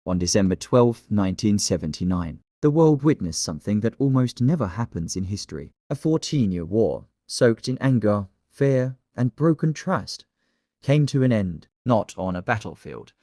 On December 12, 1979, the world witnessed something that almost never happens in history. A 14-year war, soaked in anger, fear, and broken trust, came to an end, not on a battlefield,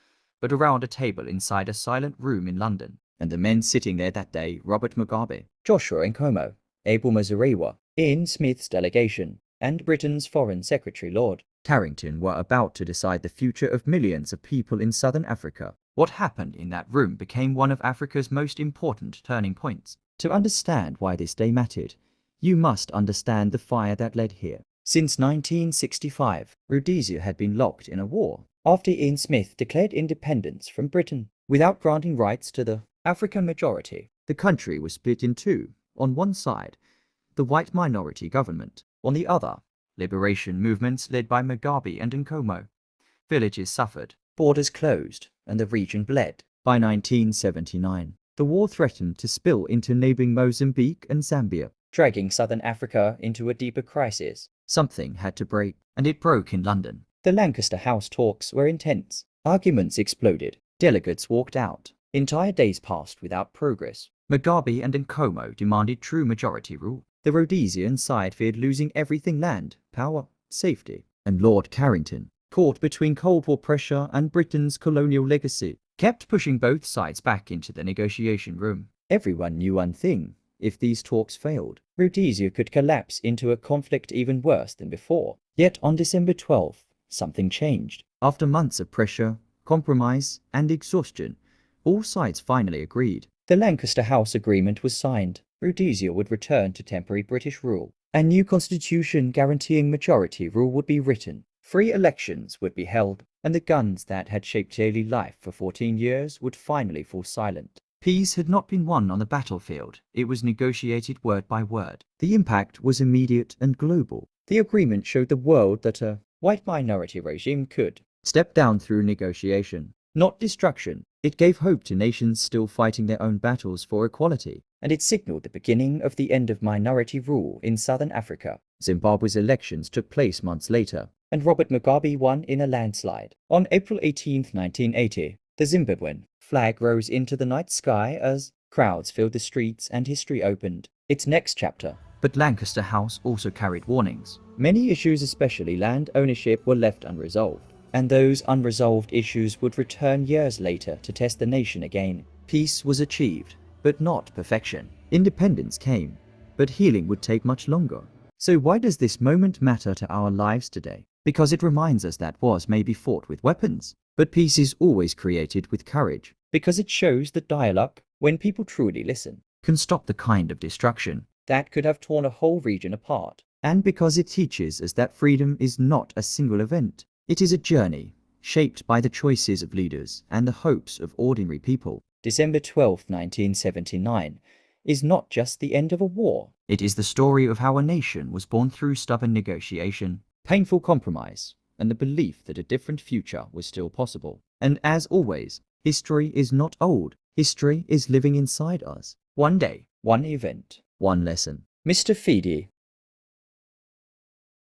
but around a table inside a silent room in London. And the men sitting there that day, Robert Mugabe, Joshua Nkomo, Abel Muzorewa, Ian Smith's delegation, and Britain's Foreign Secretary Lord Carrington were about to decide the future of millions of people in southern Africa. What happened in that room became one of Africa's most important turning points. To understand why this day mattered, you must understand the fire that led here. Since 1965, Rhodesia had been locked in a war after Ian Smith declared independence from Britain without granting rights to the African majority. The country was split in two. On one side, the white minority government. On the other, liberation movements led by Mugabe and Nkomo. Villages suffered, borders closed, and the region bled. By 1979, the war threatened to spill into neighboring Mozambique and Zambia, dragging southern Africa into a deeper crisis. Something had to break, and it broke in London. The Lancaster House talks were intense. Arguments exploded. Delegates walked out. Entire days passed without progress. Mugabe and Nkomo demanded true majority rule. The Rhodesian side feared losing everything: land, power, safety. And Lord Carrington, caught between Cold War pressure and Britain's colonial legacy, kept pushing both sides back into the negotiation room. Everyone knew one thing: if these talks failed, Rhodesia could collapse into a conflict even worse than before. Yet on December 12th, something changed. After months of pressure, compromise, and exhaustion, all sides finally agreed. The Lancaster House Agreement was signed. Rhodesia would return to temporary British rule. A new constitution guaranteeing majority rule would be written. Free elections would be held, and the guns that had shaped daily life for 14 years would finally fall silent. Peace had not been won on the battlefield. It was negotiated word by word. The impact was immediate and global. The agreement showed the world that a white minority regime could step down through negotiation, not destruction. It gave hope to nations still fighting their own battles for equality, and it signaled the beginning of the end of minority rule in southern Africa. Zimbabwe's elections took place months later, and Robert Mugabe won in a landslide. On April 18, 1980, the Zimbabwean flag rose into the night sky as crowds filled the streets and history opened its next chapter. But Lancaster House also carried warnings. Many issues, especially land ownership, were left unresolved, and those unresolved issues would return years later to test the nation again. Peace was achieved, but not perfection. Independence came, but healing would take much longer. So why does this moment matter to our lives today? Because it reminds us that wars may be fought with weapons, but peace is always created with courage. Because it shows that dialogue, when people truly listen, can stop the kind of destruction that could have torn a whole region apart. And because it teaches us that freedom is not a single event. It is a journey, shaped by the choices of leaders and the hopes of ordinary people. December 12, 1979, is not just the end of a war. It is the story of how a nation was born through stubborn negotiation, painful compromise, and the belief that a different future was still possible. And as always, history is not old. History is living inside us. One day, one event, one lesson. Mr. Fidi,